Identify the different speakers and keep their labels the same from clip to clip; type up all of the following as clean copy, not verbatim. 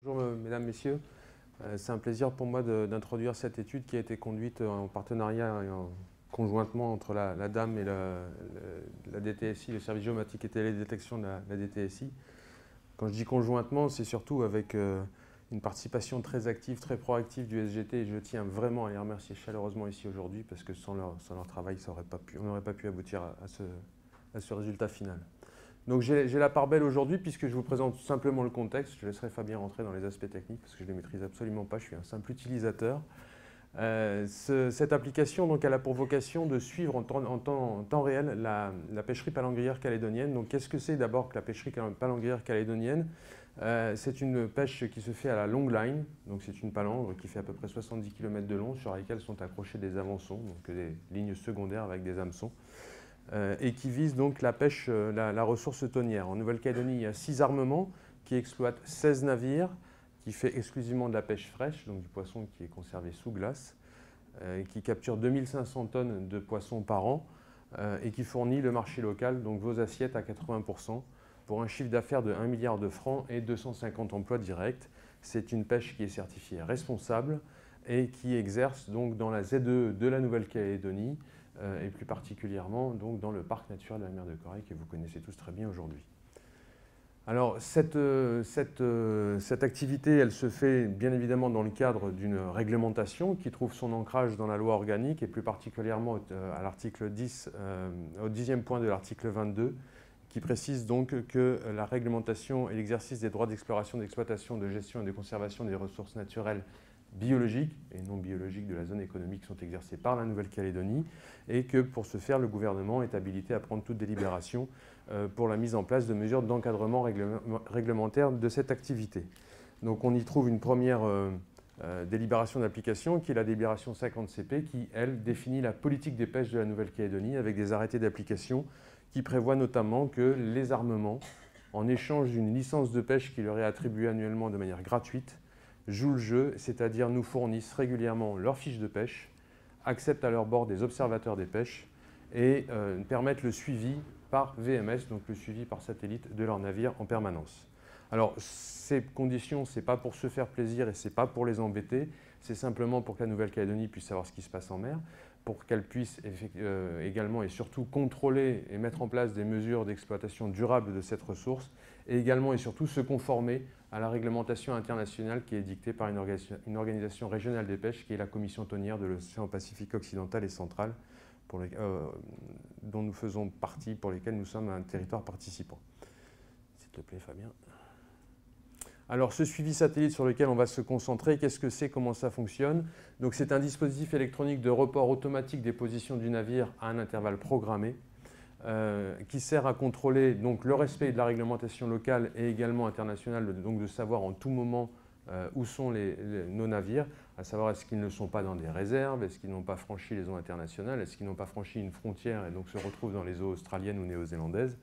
Speaker 1: Bonjour mesdames, messieurs. C'est un plaisir pour moi d'introduire cette étude qui a été conduite en partenariat et conjointement entre la DAM et la DTSI, le service géomatique et télédétection de la DTSI. Quand je dis conjointement, c'est surtout avec une participation très active, très proactive du SGT, et je tiens vraiment à les remercier chaleureusement ici aujourd'hui parce que sans leur travail, on n'aurait pas pu aboutir à ce résultat final. Donc j'ai la part belle aujourd'hui puisque je vous présente simplement le contexte. Je laisserai Fabien rentrer dans les aspects techniques parce que je ne les maîtrise absolument pas, je suis un simple utilisateur. Cette application donc, elle a pour vocation de suivre en temps réel la pêcherie palangrière calédonienne. Donc qu'est-ce que c'est d'abord que la pêcherie palangrière calédonienne? C'est une pêche qui se fait à la long line, donc c'est une palangre qui fait à peu près 70 km de long sur laquelle sont accrochés des avançons, donc des lignes secondaires avec des hameçons. Et qui vise donc la pêche, la ressource tonnière. En Nouvelle-Calédonie, il y a 6 armements qui exploitent 16 navires, qui fait exclusivement de la pêche fraîche, donc du poisson qui est conservé sous glace, qui capture 2500 tonnes de poissons par an et qui fournit le marché local, donc vos assiettes à 80%, pour un chiffre d'affaires de 1 milliard de francs et 250 emplois directs. C'est une pêche qui est certifiée responsable et qui exerce donc dans la ZE de la Nouvelle-Calédonie, et plus particulièrement donc, dans le parc naturel de la mer de Corée que vous connaissez tous très bien aujourd'hui. Alors cette activité, elle se fait bien évidemment dans le cadre d'une réglementation qui trouve son ancrage dans la loi organique et plus particulièrement à l'article 10, au 10e point de l'article 22, qui précise donc que la réglementation et l'exercice des droits d'exploration, d'exploitation, de gestion et de conservation des ressources naturelles biologiques et non biologiques de la zone économique sont exercées par la Nouvelle-Calédonie et que pour ce faire, le gouvernement est habilité à prendre toute délibération pour la mise en place de mesures d'encadrement réglementaire de cette activité. Donc on y trouve une première délibération d'application qui est la délibération 50CP qui, elle, définit la politique des pêches de la Nouvelle-Calédonie avec des arrêtés d'application qui prévoient notamment que les armements, en échange d'une licence de pêche qui leur est attribuée annuellement de manière gratuite, jouent le jeu, c'est-à-dire nous fournissent régulièrement leurs fiches de pêche, acceptent à leur bord des observateurs des pêches et permettent le suivi par VMS, donc le suivi par satellite de leurs navires en permanence. Alors ces conditions, ce n'est pas pour se faire plaisir et ce n'est pas pour les embêter, c'est simplement pour que la Nouvelle-Calédonie puisse savoir ce qui se passe en mer, pour qu'elle puisse également et surtout contrôler et mettre en place des mesures d'exploitation durable de cette ressource et également et surtout se conformer à la réglementation internationale qui est dictée par une organisation régionale des pêches qui est la Commission tonnière de l'océan Pacifique occidental et central dont nous faisons partie, pour lesquels nous sommes un territoire participant. S'il te plaît Fabien. Alors ce suivi satellite sur lequel on va se concentrer, qu'est-ce que c'est, comment ça fonctionne? Donc c'est un dispositif électronique de report automatique des positions du navire à un intervalle programmé qui sert à contrôler donc, le respect de la réglementation locale et également internationale, donc de savoir en tout moment où sont nos navires, à savoir est-ce qu'ils ne sont pas dans des réserves, est-ce qu'ils n'ont pas franchi les eaux internationales, est-ce qu'ils n'ont pas franchi une frontière et donc se retrouvent dans les eaux australiennes ou néo-zélandaises.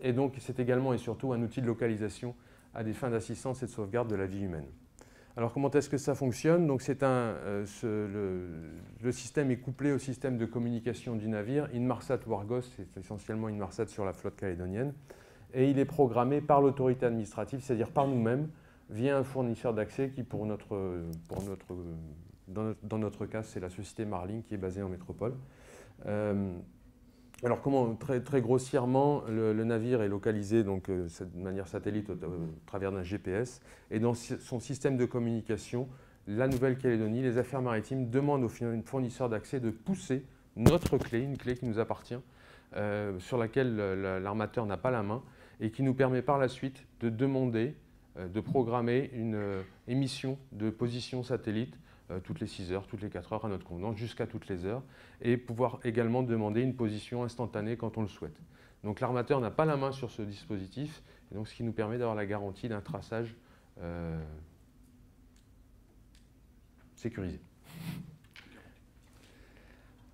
Speaker 1: Et donc c'est également et surtout un outil de localisation à des fins d'assistance et de sauvegarde de la vie humaine. Alors comment est-ce que ça fonctionne? Donc le système est couplé au système de communication du navire, Inmarsat ou Argos, c'est essentiellement Inmarsat sur la flotte calédonienne, et il est programmé par l'autorité administrative, c'est-à-dire par nous-mêmes, via un fournisseur d'accès qui dans notre cas c'est la société Marlink qui est basée en métropole. Alors comment, très grossièrement, le navire est localisé donc, de manière satellite au travers d'un GPS et dans son système de communication, la Nouvelle-Calédonie, les affaires maritimes demandent au fournisseur d'accès de pousser notre clé, une clé qui nous appartient, sur laquelle l'armateur n'a pas la main et qui nous permet par la suite de demander, de programmer une émission de position satellite toutes les 6 heures, toutes les 4 heures à notre convenance, jusqu'à toutes les heures, et pouvoir également demander une position instantanée quand on le souhaite. Donc l'armateur n'a pas la main sur ce dispositif, et donc ce qui nous permet d'avoir la garantie d'un traçage sécurisé.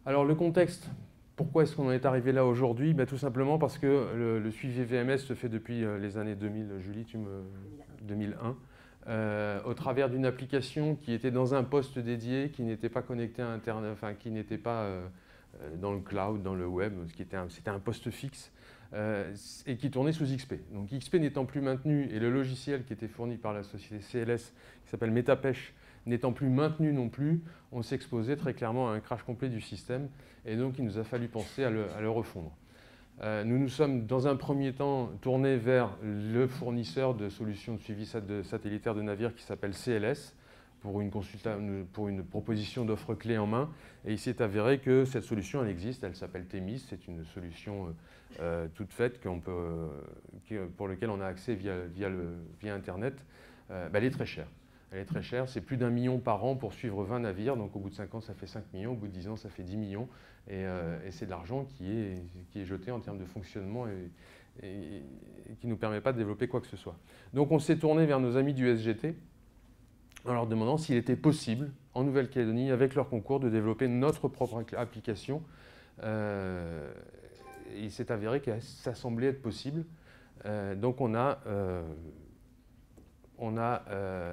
Speaker 1: Alors le contexte, pourquoi est-ce qu'on en est arrivé là aujourd'hui? Tout simplement parce que le suivi VMS se fait depuis les années 2000, Julie, 2001. Au travers d'une application qui était dans un poste dédié, qui n'était pas connecté à Internet, enfin qui n'était pas dans le cloud, dans le web, c'était un poste fixe, et qui tournait sous XP. Donc XP n'étant plus maintenu, et le logiciel qui était fourni par la société CLS, qui s'appelle Metapêche, n'étant plus maintenu non plus, on s'exposait très clairement à un crash complet du système, et donc il nous a fallu penser à le refondre. Nous nous sommes dans un premier temps tournés vers le fournisseur de solutions de suivi satellitaire de navires qui s'appelle CLS, pour une proposition d'offre clé en main, et il s'est avéré que cette solution, elle existe, elle s'appelle Themis, c'est une solution toute faite pour laquelle on a accès via Internet. Elle est très chère. Elle est très chère, c'est plus d'1 million par an pour suivre 20 navires, donc au bout de 5 ans ça fait 5 millions, au bout de 10 ans ça fait 10 millions, et c'est de l'argent qui est jeté en termes de fonctionnement et qui ne nous permet pas de développer quoi que ce soit. Donc on s'est tourné vers nos amis du SGT, en leur demandant s'il était possible, en Nouvelle-Calédonie, avec leur concours, de développer notre propre application. Il s'est avéré que ça semblait être possible. Donc on a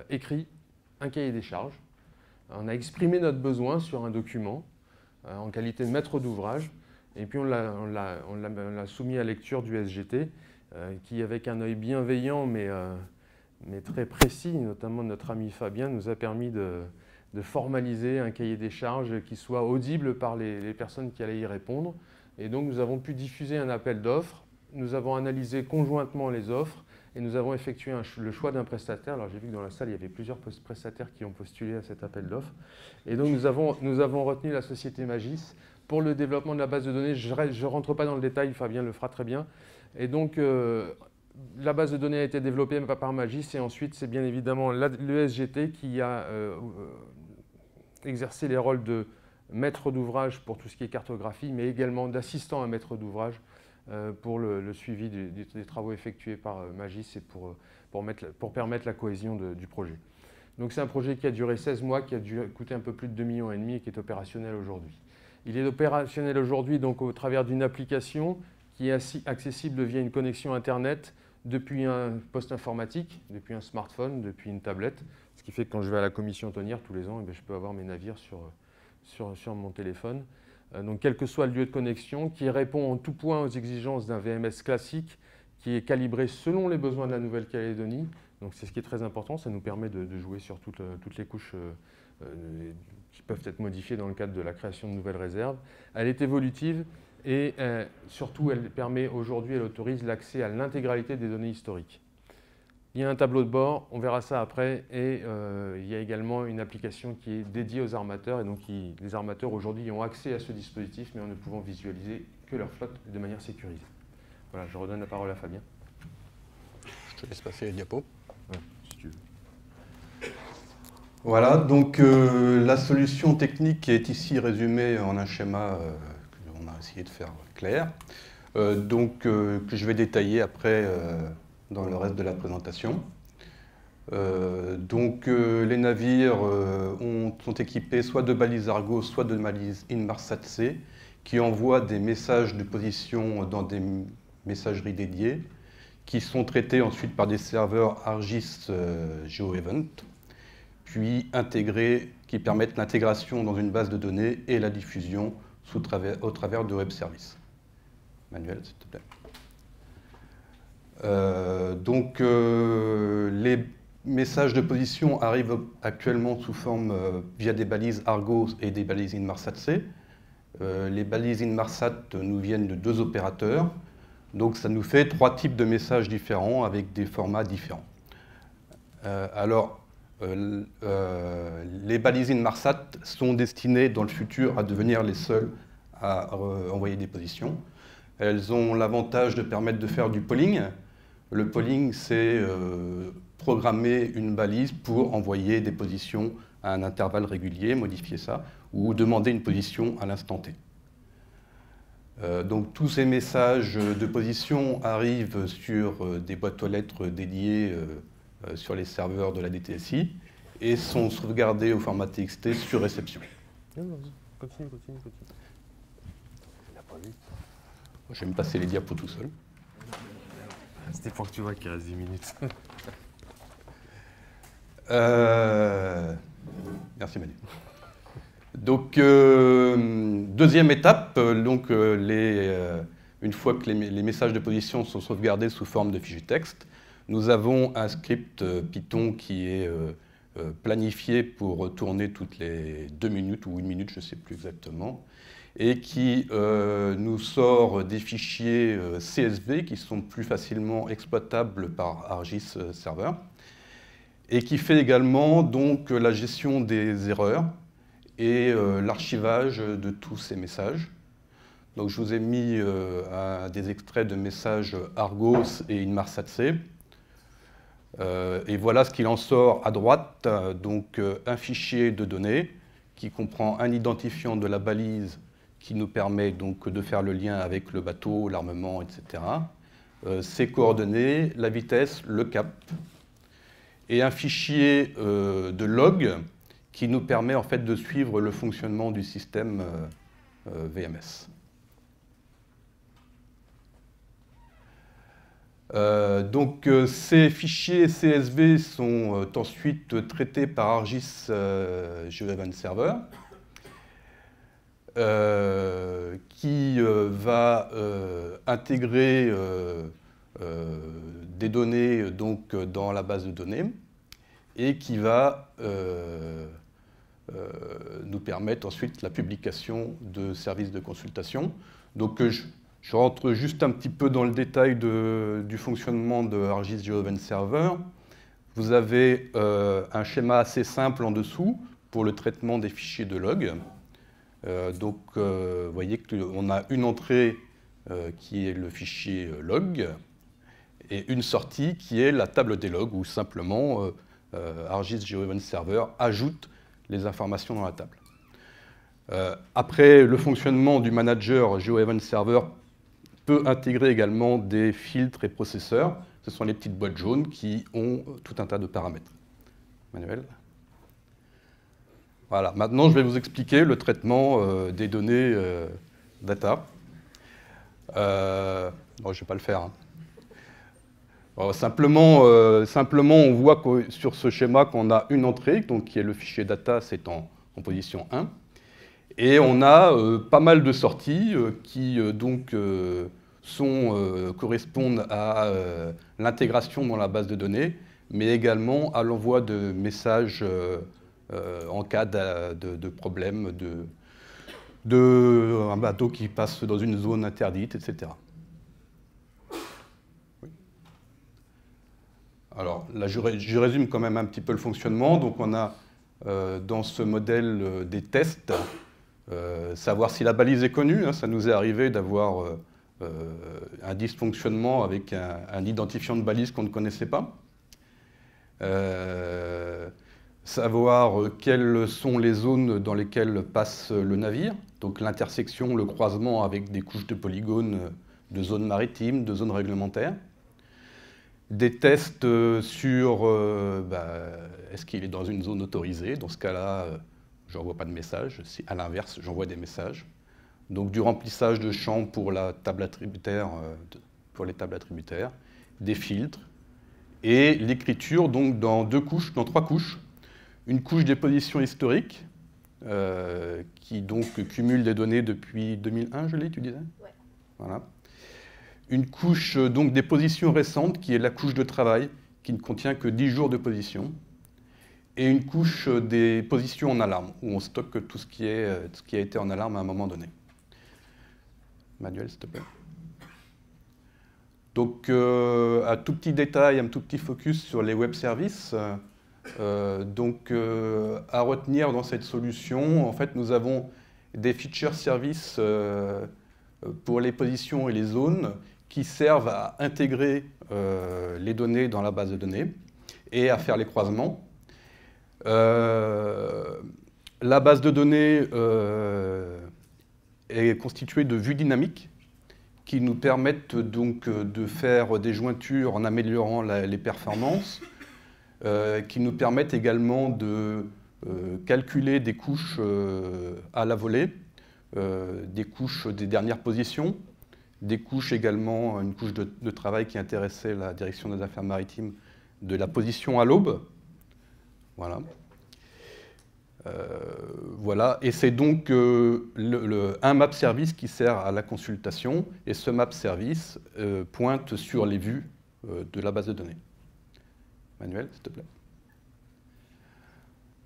Speaker 1: écrit un cahier des charges. On a exprimé notre besoin sur un document en qualité de maître d'ouvrage. Et puis on l'a soumis à lecture du SGT, qui, avec un œil bienveillant, mais très précis, notamment notre ami Fabien, nous a permis de formaliser un cahier des charges qui soit audible par les personnes qui allaient y répondre. Et donc nous avons pu diffuser un appel d'offres, nous avons analysé conjointement les offres et nous avons effectué le choix d'un prestataire. Alors j'ai vu que dans la salle il y avait plusieurs prestataires qui ont postulé à cet appel d'offres. Et donc nous avons retenu la société Magis pour le développement de la base de données. Je ne rentre pas dans le détail, Fabien le fera très bien. Et donc la base de données a été développée par Magis et ensuite c'est bien évidemment le SGT qui a exercé les rôles de maître d'ouvrage pour tout ce qui est cartographie, mais également d'assistant à maître d'ouvrage pour le suivi des travaux effectués par Magis et pour permettre la cohésion du projet. Donc c'est un projet qui a duré 16 mois, qui a dû coûter un peu plus de 2,5 millions et qui est opérationnel aujourd'hui. Il est opérationnel aujourd'hui donc au travers d'une application qui est accessible via une connexion Internet depuis un poste informatique, depuis un smartphone, depuis une tablette, ce qui fait que quand je vais à la commission tonnière tous les ans, je peux avoir mes navires sur mon téléphone. Donc quel que soit le lieu de connexion, qui répond en tout point aux exigences d'un VMS classique, qui est calibré selon les besoins de la Nouvelle-Calédonie. Donc c'est ce qui est très important, ça nous permet de jouer sur toutes les couches qui peuvent être modifiées dans le cadre de la création de nouvelles réserves. Elle est évolutive et surtout elle permet aujourd'hui, elle autorise l'accès à l'intégralité des données historiques. Il y a un tableau de bord, on verra ça après, et il y a également une application qui est dédiée aux armateurs, et donc les armateurs aujourd'hui ont accès à ce dispositif, mais en ne pouvant visualiser que leur flotte de manière sécurisée. Voilà, je redonne la parole à Fabien.
Speaker 2: Je te laisse passer les diapos.
Speaker 1: Ouais, si tu veux.
Speaker 2: Voilà, donc la solution technique est ici résumée en un schéma qu'on a essayé de faire clair, que je vais détailler après dans le reste de la présentation. Les navires sont équipés soit de balises Argo, soit de balises Inmarsat-C, qui envoient des messages de position dans des messageries dédiées, qui sont traités ensuite par des serveurs ArcGIS GeoEvent, puis intégrés, qui permettent l'intégration dans une base de données et la diffusion au travers de web services. Manuel, s'il te plaît. Les messages de position arrivent actuellement sous forme via des balises Argo et des balises Inmarsat-C. Les balises Inmarsat nous viennent de 2 opérateurs, donc ça nous fait 3 types de messages différents avec des formats différents. Les balises Inmarsat sont destinées dans le futur à devenir les seules à envoyer des positions. Elles ont l'avantage de permettre de faire du polling. Le polling, c'est programmer une balise pour envoyer des positions à un intervalle régulier, modifier ça, ou demander une position à l'instant T. Donc tous ces messages de position arrivent sur des boîtes aux lettres dédiées sur les serveurs de la DTSI et sont sauvegardés au format TXT sur réception.
Speaker 1: Continue.
Speaker 2: Je vais me passer les diapos tout seul.
Speaker 1: C'était pour que tu vois qu'il reste 10 minutes.
Speaker 2: Merci Manu. Donc, deuxième étape, une fois que les messages de position sont sauvegardés sous forme de fichiers texte, nous avons un script Python qui est planifié pour tourner toutes les 2 minutes ou 1 minute, je ne sais plus exactement, et qui nous sort des fichiers CSV qui sont plus facilement exploitables par ArcGIS Server, et qui fait également donc la gestion des erreurs et l'archivage de tous ces messages. Donc je vous ai mis des extraits de messages Argos et Inmarsat-C. Et voilà ce qu'il en sort à droite, donc un fichier de données qui comprend un identifiant de la balise qui nous permet donc de faire le lien avec le bateau, l'armement, etc. Ses coordonnées, la vitesse, le cap. Et un fichier de log qui nous permet en fait de suivre le fonctionnement du système VMS. Donc ces fichiers CSV sont ensuite traités par ArcGIS GeoEvent Server qui va intégrer des données donc, dans la base de données et qui va nous permettre ensuite la publication de services de consultation. Donc je rentre juste un petit peu dans le détail du fonctionnement de ArcGIS GeoEvent Server. Vous avez un schéma assez simple en dessous pour le traitement des fichiers de log. Vous voyez qu'on a une entrée qui est le fichier log et une sortie qui est la table des logs où simplement ArcGIS GeoEvent Server ajoute les informations dans la table. Après, le fonctionnement du manager GeoEvent Server peut intégrer également des filtres et processeurs. Ce sont les petites boîtes jaunes qui ont tout un tas de paramètres. Manuel ? Voilà, maintenant je vais vous expliquer le traitement des données data. Bon, je ne vais pas le faire. Hein. Alors, simplement, on voit que sur ce schéma qu'on a une entrée, donc, qui est le fichier data, c'est en position 1. Et on a pas mal de sorties qui correspondent à l'intégration dans la base de données, mais également à l'envoi de messages en cas de problème un bateau qui passe dans une zone interdite, etc. Oui. Alors là, je résume quand même un petit peu le fonctionnement. Donc on a dans ce modèle des tests, savoir si la balise est connue. Hein, ça nous est arrivé d'avoir un dysfonctionnement avec un identifiant de balise qu'on ne connaissait pas. Savoir quelles sont les zones dans lesquelles passe le navire, donc l'intersection, le croisement avec des couches de polygones de zones maritimes, de zones réglementaires. Des tests sur est-ce qu'il est dans une zone autorisée. Dans ce cas-là, je n'envoie pas de message. Si, à l'inverse, j'envoie des messages. Donc du remplissage de champs pour la table attributaire, pour les tables attributaires, des filtres et l'écriture donc dans 3 couches. Une couche des positions historiques qui donc cumule des données depuis 2001, je l'ai, tu disais ? Ouais. Voilà. Une couche donc des positions récentes qui est la couche de travail qui ne contient que 10 jours de position. Et une couche des positions en alarme où on stocke tout ce qui a été en alarme à un moment donné. Manuel, s'il te plaît. Donc, un tout petit détail, un tout petit focus sur les web services. À retenir dans cette solution, en fait, nous avons des feature services pour les positions et les zones qui servent à intégrer les données dans la base de données et à faire les croisements. La base de données est constituée de vues dynamiques qui nous permettent donc de faire des jointures en améliorant les performances, qui nous permettent également de calculer des couches à la volée, des couches des dernières positions, des couches également, une couche de travail qui intéressait la direction des affaires maritimes, de la position à l'aube. Voilà. Voilà, et c'est donc un map service qui sert à la consultation, et ce map service pointe sur les vues de la base de données. Manuel, s'il te plaît.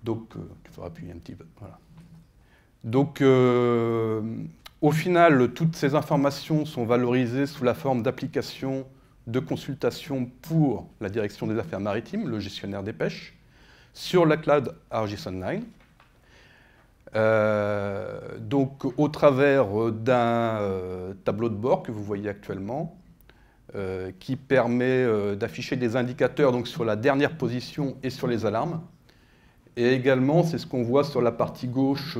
Speaker 2: Donc, il faudra appuyer un petit peu. Voilà. Donc, au final, toutes ces informations sont valorisées sous la forme d'applications de consultation pour la direction des affaires maritimes, le gestionnaire des pêches, sur la cloud Argis Online. Donc, au travers d'un tableau de bord que vous voyez actuellement, qui permet d'afficher des indicateurs donc, sur la dernière position et sur les alarmes. Et également, c'est ce qu'on voit sur la partie gauche,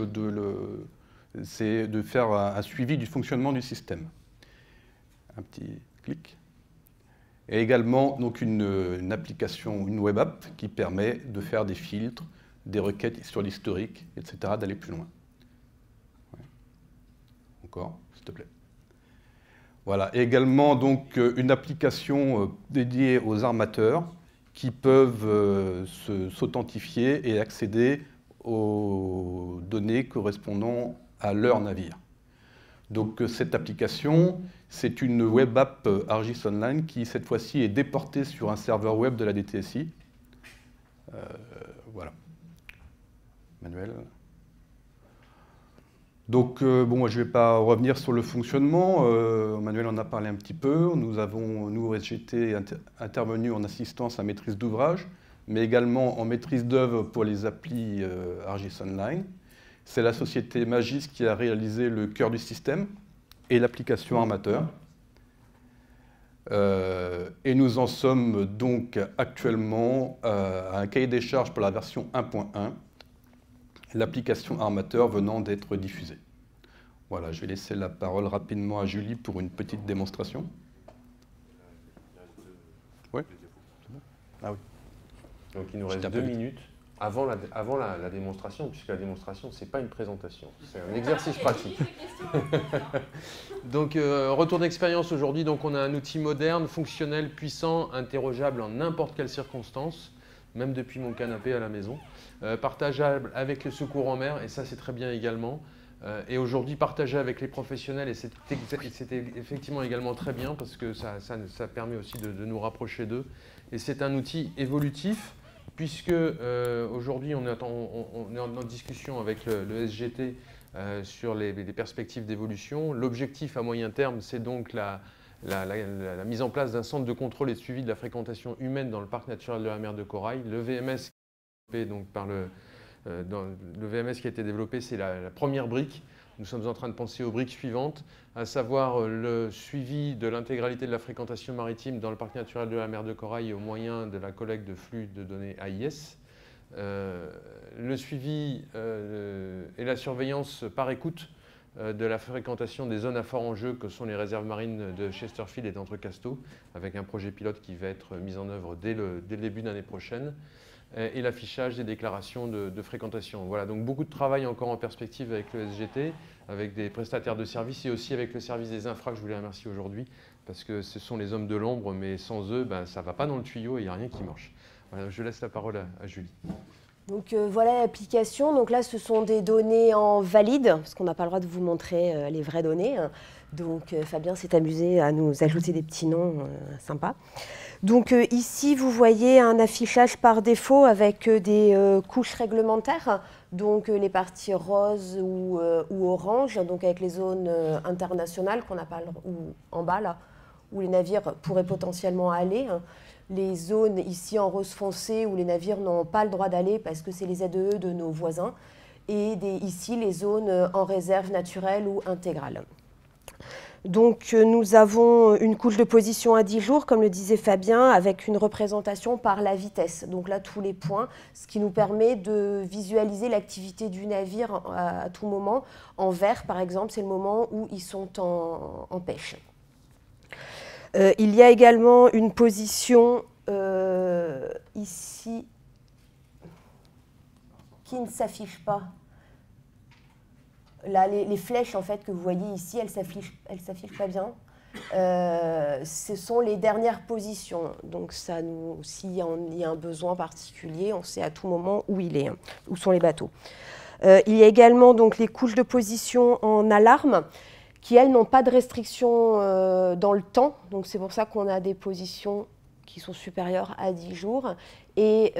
Speaker 2: c'est de faire un suivi du fonctionnement du système. Un petit clic. Et également donc une application, une web app qui permet de faire des filtres, des requêtes sur l'historique, etc., d'aller plus loin. Ouais. Encore, s'il te plaît. Voilà. Et également donc une application dédiée aux armateurs qui peuvent s'authentifier et accéder aux données correspondant à leur navire. Donc cette application, c'est une web app Argis Online qui, cette fois-ci, est déportée sur un serveur web de la DTSI. Voilà. Manuel. Donc, bon, moi, je ne vais pas revenir sur le fonctionnement. Manuel en a parlé un petit peu. Nous avons, nous, SGT, intervenu en assistance à maîtrise d'ouvrage, mais également en maîtrise d'œuvre pour les applis Argis Online. C'est la société Magis qui a réalisé le cœur du système et l'application Armateur. Et nous en sommes donc actuellement à un cahier des charges pour la version 1.1, l'application Armateur venant d'être diffusée. Voilà, je vais laisser la parole rapidement à Julie pour une petite démonstration. Oui. Ah oui.
Speaker 1: Donc il nous reste 2 minutes avant la démonstration, puisque la démonstration, ce n'est pas une présentation, c'est un exercice pratique. Donc retour d'expérience aujourd'hui, donc on a un outil moderne, fonctionnel, puissant, interrogeable en n'importe quelle circonstance, même depuis mon canapé à la maison, partageable avec le secours en mer, et ça c'est très bien également, et aujourd'hui partagé avec les professionnels, et c'était effectivement également très bien, parce que ça permet aussi de nous rapprocher d'eux, et c'est un outil évolutif, puisque aujourd'hui on est en discussion avec le SGT sur les perspectives d'évolution. L'objectif à moyen terme, c'est donc la mise en place d'un centre de contrôle et de suivi de la fréquentation humaine dans le parc naturel de la mer de Corail. Le VMS, donc le VMS qui a été développé, c'est la première brique. Nous sommes en train de penser aux briques suivantes, à savoir le suivi de l'intégralité de la fréquentation maritime dans le parc naturel de la mer de Corail au moyen de la collecte de flux de données AIS. Le suivi et la surveillance par écoute de la fréquentation des zones à fort enjeu que sont les réserves marines de Chesterfield et d'Entrecasteaux, avec un projet pilote qui va être mis en œuvre dès le début de l'année prochaine, et l'affichage des déclarations de fréquentation. Voilà, donc beaucoup de travail encore en perspective avec le SGT, avec des prestataires de services et aussi avec le service des infras que je voulais remercier aujourd'hui, parce que ce sont les hommes de l'ombre, mais sans eux, ça ne va pas dans le tuyau et il n'y a rien qui marche. Voilà, je laisse la parole à Julie.
Speaker 3: Donc voilà l'application. Donc là, ce sont des données en valide, parce qu'on n'a pas le droit de vous montrer les vraies données. Donc Fabien s'est amusé à nous ajouter des petits noms sympas. Donc ici, vous voyez un affichage par défaut avec des couches réglementaires, donc les parties roses ou orange, donc avec les zones internationales qu'on appelle ou en bas là, où les navires pourraient potentiellement aller. Les zones ici en rose foncé où les navires n'ont pas le droit d'aller parce que c'est les ZEE de nos voisins. Et ici, les zones en réserve naturelle ou intégrale. Donc nous avons une couche de position à 10 jours, comme le disait Fabien, avec une représentation par la vitesse. Donc là, tous les points, ce qui nous permet de visualiser l'activité du navire à tout moment. En vert, par exemple, c'est le moment où ils sont en pêche. Il y a également une position ici qui ne s'affiche pas. Là, les flèches en fait, que vous voyez ici, elles ne s'affichent pas bien. ce sont les dernières positions. Donc, s'il y a un besoin particulier, on sait à tout moment où il est, où sont les bateaux. Il y a également donc, les couches de position en alarme qui, elles, n'ont pas de restriction dans le temps. Donc, c'est pour ça qu'on a des positions qui sont supérieures à 10 jours. Et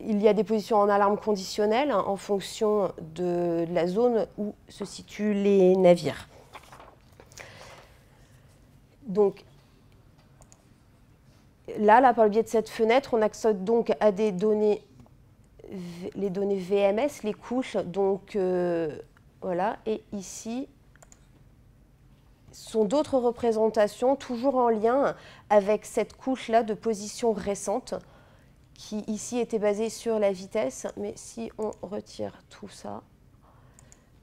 Speaker 3: il y a des positions en alarme conditionnelle en fonction de la zone où se situent les navires. Donc, là, par le biais de cette fenêtre, on accède donc à des données, les données VMS, les couches. Donc, voilà. Et ici, sont d'autres représentations, toujours en lien avec cette couche-là de position récente, qui ici était basée sur la vitesse. Mais si on retire tout ça,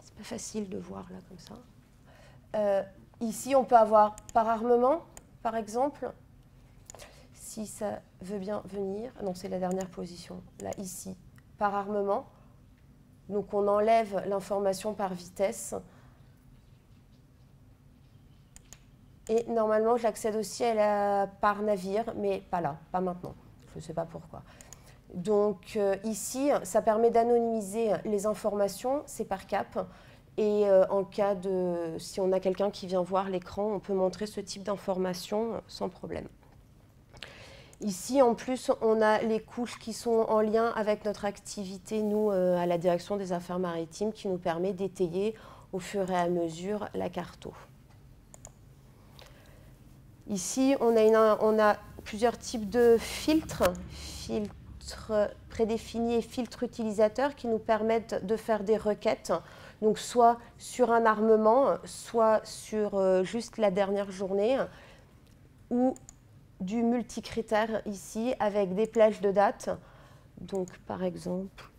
Speaker 3: c'est pas facile de voir là comme ça. Ici, on peut avoir par armement, par exemple, si ça veut bien venir. Non, c'est la dernière position. Là, ici, par armement. Donc, on enlève l'information par vitesse. Et normalement, j'accède aussi à la par navire, mais pas là, pas maintenant. Je ne sais pas pourquoi. Donc, ici, ça permet d'anonymiser les informations, c'est par cap. Et en cas de, si on a quelqu'un qui vient voir l'écran, on peut montrer ce type d'informations sans problème. Ici, en plus, on a les couches qui sont en lien avec notre activité, nous, à la direction des affaires maritimes, qui nous permet d'étayer au fur et à mesure la carto. Ici, on a plusieurs types de filtres, filtres prédéfinis et filtres utilisateurs qui nous permettent de faire des requêtes. Donc, soit sur un armement, soit sur juste la dernière journée, ou du multicritère ici, avec des plages de date. Donc, par exemple,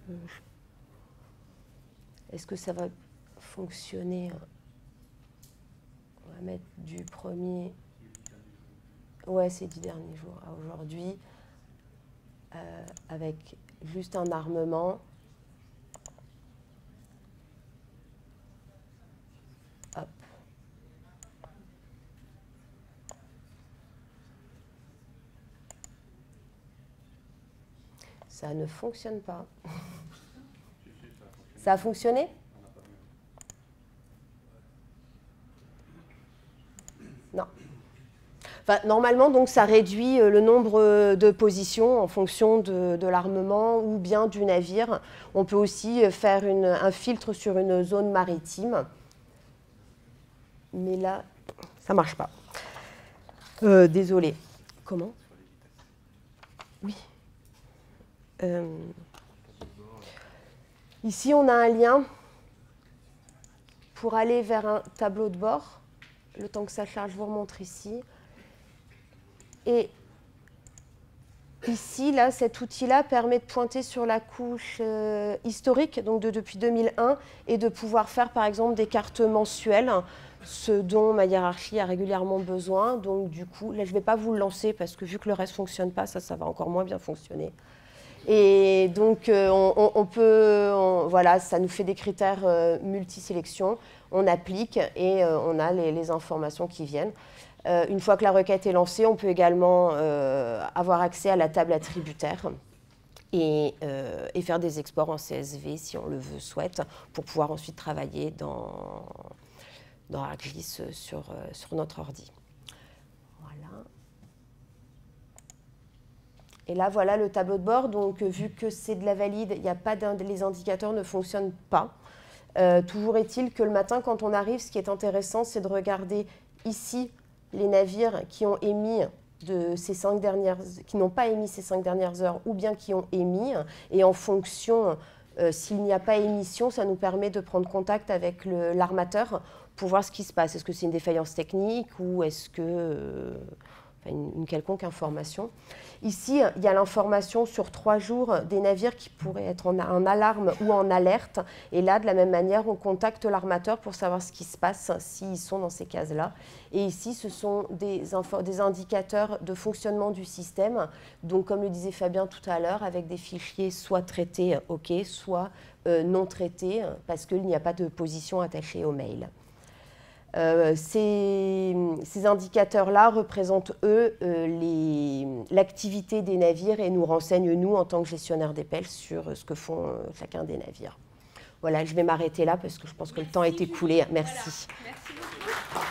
Speaker 3: est-ce que ça va fonctionner? On va mettre du premier... Ouais, c'est 10 derniers jours à aujourd'hui, avec juste un armement. Hop. Ça ne fonctionne pas. Ça a fonctionné? Non. Enfin, normalement, donc, ça réduit le nombre de positions en fonction de l'armement ou bien du navire. On peut aussi faire un filtre sur une zone maritime. Mais là, ça ne marche pas. Désolée. Comment? Oui. Ici, on a un lien pour aller vers un tableau de bord. Le temps que ça charge, je vous remontre ici. Et ici, là, cet outil-là permet de pointer sur la couche historique, donc depuis 2001, et de pouvoir faire, par exemple, des cartes mensuelles, ce dont ma hiérarchie a régulièrement besoin. Donc, du coup, là, je ne vais pas vous le lancer, parce que vu que le reste ne fonctionne pas, ça va encore moins bien fonctionner. Et donc, voilà, ça nous fait des critères multisélection. On applique et on a les informations qui viennent. Une fois que la requête est lancée, on peut également avoir accès à la table attributaire et faire des exports en CSV si on le souhaite, pour pouvoir ensuite travailler dans ArcGIS sur notre ordi. Voilà. Et là, voilà le tableau de bord. Donc, vu que c'est de la valide, il n'y a pas les indicateurs ne fonctionnent pas. Toujours est-il que le matin, quand on arrive, ce qui est intéressant, c'est de regarder ici les navires qui ont émis qui n'ont pas émis ces 5 dernières heures, ou bien qui ont émis. Et en fonction, s'il n'y a pas émission, ça nous permet de prendre contact avec l'armateur pour voir ce qui se passe. Est-ce que c'est une défaillance technique ou est-ce que une quelconque information. Ici, il y a l'information sur 3 jours des navires qui pourraient être en alarme ou en alerte. Et là, de la même manière, on contacte l'armateur pour savoir ce qui se passe s'ils sont dans ces cases-là. Et ici, ce sont des indicateurs de fonctionnement du système. Donc, comme le disait Fabien tout à l'heure, avec des fichiers soit traités OK, soit non traités, parce qu'il n'y a pas de position attachée au mail. Ces indicateurs-là représentent, eux, l'activité des navires et nous renseignent, nous, en tant que gestionnaires des pelles, sur ce que font chacun des navires. Voilà, je vais m'arrêter là parce que je pense que le temps est écoulé. Merci.
Speaker 4: Voilà. Merci beaucoup.